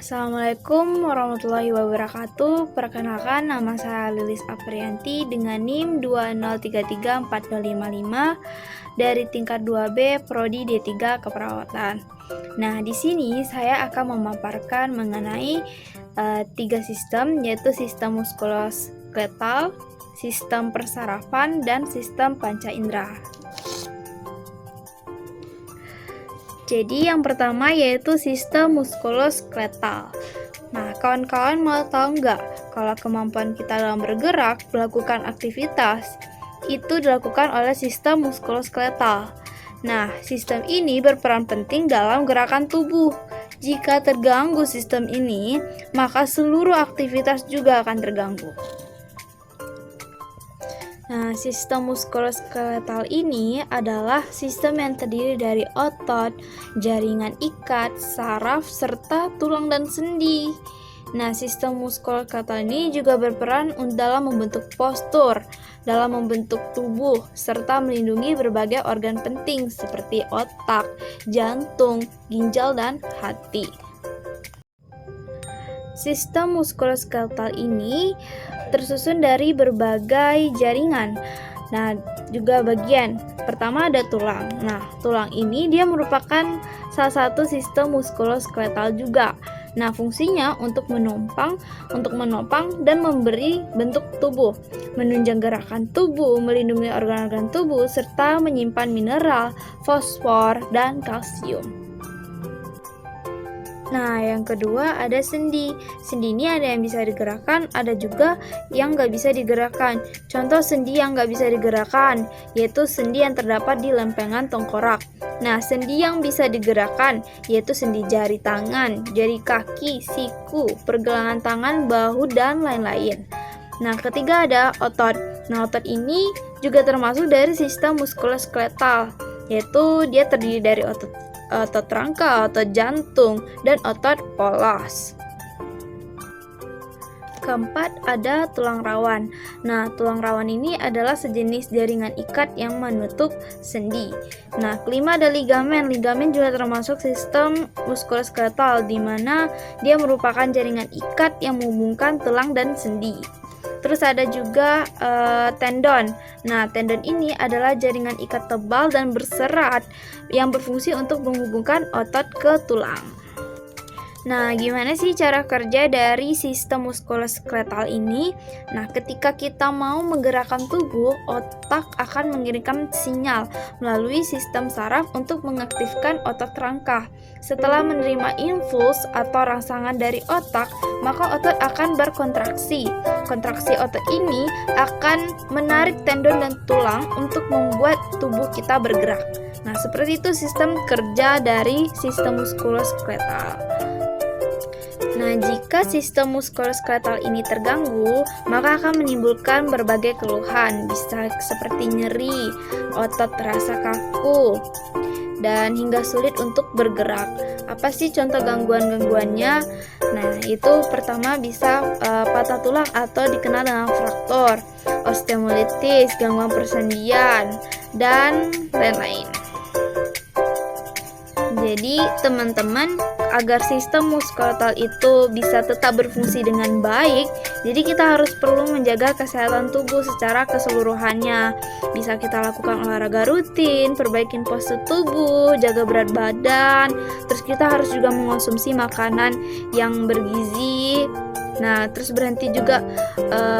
Assalamualaikum warahmatullahi wabarakatuh. Perkenalkan, nama saya Lilis Aprianti dengan NIM 2033455 dari tingkat 2B Prodi D3 Keperawatan. Nah, di sini saya akan memaparkan mengenai 3 sistem, yaitu sistem muskuloskeletal, sistem persarafan, dan sistem panca indera. Jadi yang pertama yaitu sistem muskuloskeletal. Nah, kawan-kawan mau tahu nggak kalau kemampuan kita dalam bergerak, melakukan aktivitas, itu dilakukan oleh sistem muskuloskeletal. Nah, sistem ini berperan penting dalam gerakan tubuh. Jika terganggu sistem ini, maka seluruh aktivitas juga akan terganggu. Nah, sistem muskuloskeletal ini adalah sistem yang terdiri dari otot, jaringan ikat, saraf, serta tulang dan sendi. Nah, sistem muskuloskeletal ini juga berperan dalam membentuk postur, dalam membentuk tubuh, serta melindungi berbagai organ penting seperti otak, jantung, ginjal, dan hati. Sistem muskuloskeletal ini tersusun dari berbagai jaringan. Nah, juga bagian pertama ada tulang. Nah, tulang ini dia merupakan salah satu sistem muskuloskeletal juga. Nah, fungsinya untuk menopang dan memberi bentuk tubuh, menunjang gerakan tubuh, melindungi organ-organ tubuh, serta menyimpan mineral, fosfor, dan kalsium. Nah, yang kedua ada sendi. Sendi ini ada yang bisa digerakkan, ada juga yang nggak bisa digerakkan. Contoh sendi yang nggak bisa digerakkan, yaitu sendi yang terdapat di lempengan tengkorak. Nah, sendi yang bisa digerakkan, yaitu sendi jari tangan, jari kaki, siku, pergelangan tangan, bahu, dan lain-lain. Nah, ketiga ada otot. Nah, otot ini juga termasuk dari sistem muskuloskeletal, yaitu dia terdiri dari otot rangka, otot jantung, dan otot polos. Keempat ada tulang rawan. Nah, tulang rawan ini adalah sejenis jaringan ikat yang menutup sendi. Nah, kelima ada ligamen. Ligamen juga termasuk sistem muskuloskeletal, di mana dia merupakan jaringan ikat yang menghubungkan tulang dan sendi. Terus ada juga tendon. Nah, tendon ini adalah jaringan ikat tebal dan berserat yang berfungsi untuk menghubungkan otot ke tulang. Nah, gimana sih cara kerja dari sistem muskuloskeletal ini? Nah, ketika kita mau menggerakkan tubuh, otak akan mengirimkan sinyal melalui sistem saraf untuk mengaktifkan otot rangka. Setelah menerima impuls atau rangsangan dari otak, maka otot akan berkontraksi. Kontraksi otot ini akan menarik tendon dan tulang untuk membuat tubuh kita bergerak. Nah, seperti itu sistem kerja dari sistem muskuloskeletal. Nah, jika sistem muskuloskeletal ini terganggu, maka akan menimbulkan berbagai keluhan, bisa seperti nyeri, otot terasa kaku, dan hingga sulit untuk bergerak. Apa sih contoh gangguan-gangguannya? Nah, itu pertama bisa patah tulang atau dikenal dengan fraktur, osteomelitis, gangguan persendian, dan lain-lain. Jadi, teman-teman, agar sistem muskuloskeletal itu bisa tetap berfungsi dengan baik, jadi kita harus perlu menjaga kesehatan tubuh secara keseluruhannya. Bisa kita lakukan olahraga rutin, perbaikin postur tubuh, jaga berat badan, terus kita harus juga mengonsumsi makanan yang bergizi. Nah, terus berhenti juga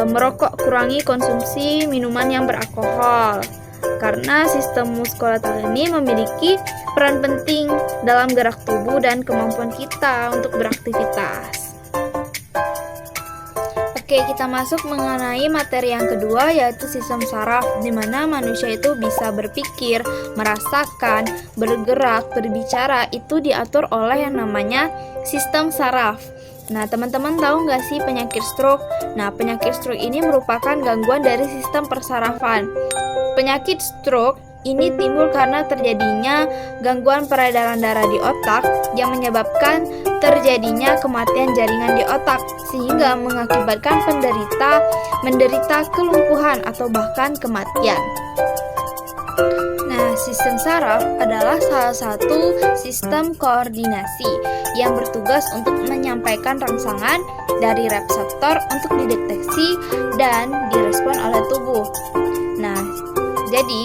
merokok, kurangi konsumsi minuman yang beralkohol. Karena sistem muskuloskeletal ini memiliki peran penting dalam gerak tubuh dan kemampuan kita untuk beraktivitas. Oke, kita masuk mengenai materi yang kedua, yaitu sistem saraf, di mana manusia itu bisa berpikir, merasakan, bergerak, berbicara, itu diatur oleh yang namanya sistem saraf. Nah, teman-teman tahu nggak sih penyakit stroke? Nah, penyakit stroke ini merupakan gangguan dari sistem persarafan. Penyakit stroke ini timbul karena terjadinya gangguan peredaran darah di otak yang menyebabkan terjadinya kematian jaringan di otak, sehingga mengakibatkan menderita kelumpuhan atau bahkan kematian. Nah, sistem saraf adalah salah satu sistem koordinasi yang bertugas untuk menyampaikan rangsangan dari reseptor untuk dideteksi dan direspon oleh tubuh. Nah, jadi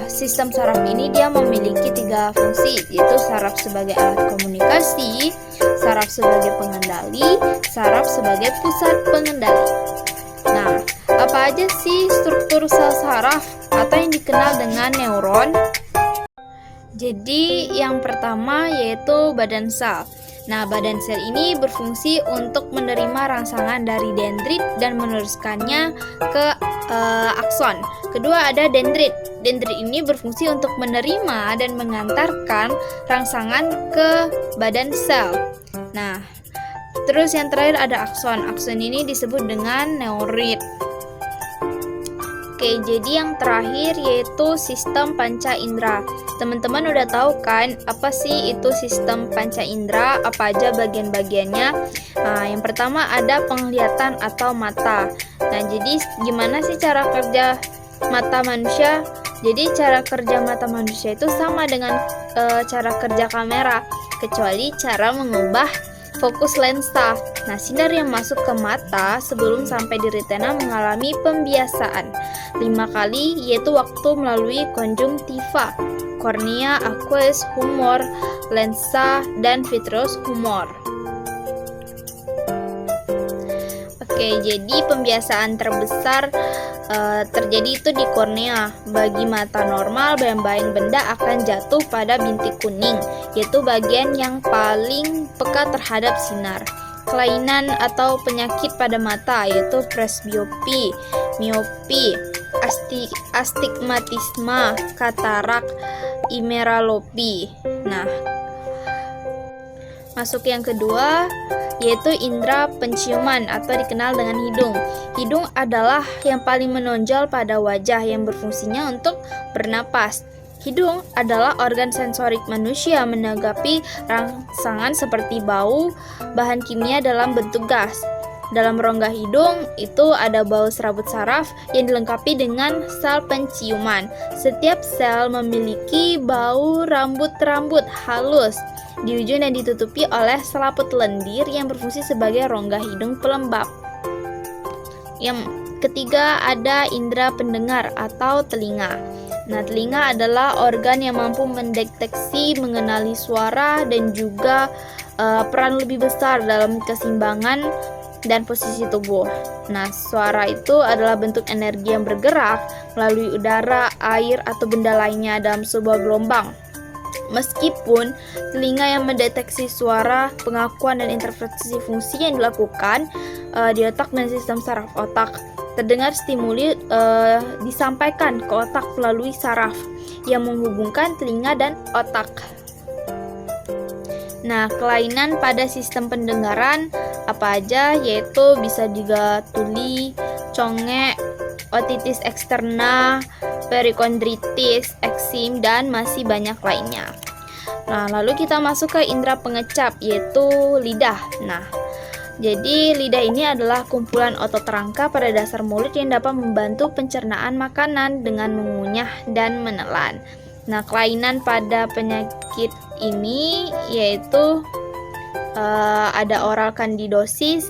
sistem saraf ini dia memiliki 3 fungsi, yaitu saraf sebagai alat komunikasi, saraf sebagai pengendali, saraf sebagai pusat pengendali. Nah, apa aja sih struktur sel saraf atau yang dikenal dengan neuron? Jadi yang pertama yaitu badan sel. Nah, badan sel ini berfungsi untuk menerima rangsangan dari dendrit dan meneruskannya ke akson. Kedua ada dendrit. Dendrit ini berfungsi untuk menerima dan mengantarkan rangsangan ke badan sel. Nah, terus yang terakhir ada akson. Akson ini disebut dengan neurit. Oke, jadi yang terakhir yaitu sistem panca indera. Teman-teman udah tahu kan apa sih itu sistem panca indera? Apa aja bagian-bagiannya? Nah, yang pertama ada penglihatan atau mata. Nah, jadi gimana sih cara kerja mata manusia? Jadi cara kerja mata manusia itu sama dengan cara kerja kamera, kecuali cara mengubah fokus lensa. Nah, sinar yang masuk ke mata sebelum sampai di retina mengalami pembiasaan 5 kali, yaitu waktu melalui konjungtiva, kornea, aqueous humor, lensa, dan vitreous humor. Oke, jadi pembiasaan terbesar terjadi itu di kornea. Bagi mata normal, bayang-bayang benda akan jatuh pada bintik kuning, yaitu bagian yang paling peka terhadap sinar. Kelainan atau penyakit pada mata yaitu presbiopi, miopi, astigmatisme, katarak, imeralopi. Nah, masuk yang kedua yaitu indera penciuman atau dikenal dengan hidung. Hidung adalah yang paling menonjol pada wajah yang berfungsinya untuk bernapas. Hidung adalah organ sensorik manusia menanggapi rangsangan seperti bau, bahan kimia dalam bentuk gas. Dalam rongga hidung itu ada bau serabut saraf yang dilengkapi dengan sel penciuman. Setiap sel memiliki bau rambut-rambut halus di ujung dan ditutupi oleh selaput lendir yang berfungsi sebagai rongga hidung pelembab. Yang ketiga ada indera pendengar atau telinga. Nah, telinga adalah organ yang mampu mendeteksi, mengenali suara, dan juga peran lebih besar dalam keseimbangan dan posisi tubuh. Nah, suara itu adalah bentuk energi yang bergerak melalui udara, air, atau benda lainnya dalam sebuah gelombang. Meskipun telinga yang mendeteksi suara, pengakuan dan interpretasi fungsi yang dilakukan di otak dan sistem saraf otak, terdengar stimuli disampaikan ke otak melalui saraf yang menghubungkan telinga dan otak. Nah, kelainan pada sistem pendengaran apa aja, yaitu bisa juga tuli, congek, otitis eksterna, perikondritis, eksim, dan masih banyak lainnya. Nah, lalu kita masuk ke indera pengecap, yaitu lidah. Nah, jadi lidah ini adalah kumpulan otot rangka pada dasar mulut yang dapat membantu pencernaan makanan dengan mengunyah dan menelan. Nah, kelainan pada penyakit ini yaitu ada oral candidosis,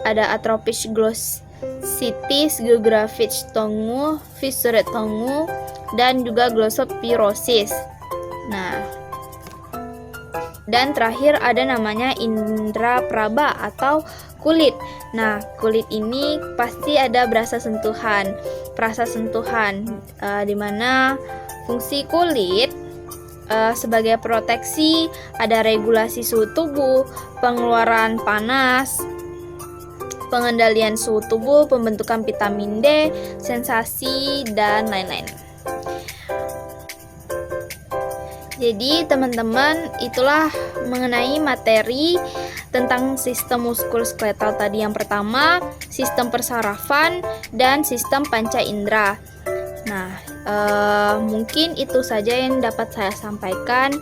ada atropis glossitis, geographic tongue, fissured tongue, dan juga glossopirosis. Nah, dan terakhir ada namanya indera praba atau kulit. Nah, kulit ini pasti ada perasa sentuhan, di mana fungsi kulit sebagai proteksi, ada regulasi suhu tubuh, pengeluaran panas, pengendalian suhu tubuh, pembentukan vitamin D, sensasi, dan lain-lain. Jadi teman-teman, itulah mengenai materi tentang sistem muskuloskeletal tadi. Yang pertama, sistem persarafan dan sistem panca indera. Nah, mungkin itu saja yang dapat saya sampaikan,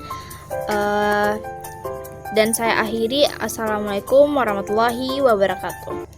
dan saya akhiri. Assalamualaikum warahmatullahi wabarakatuh.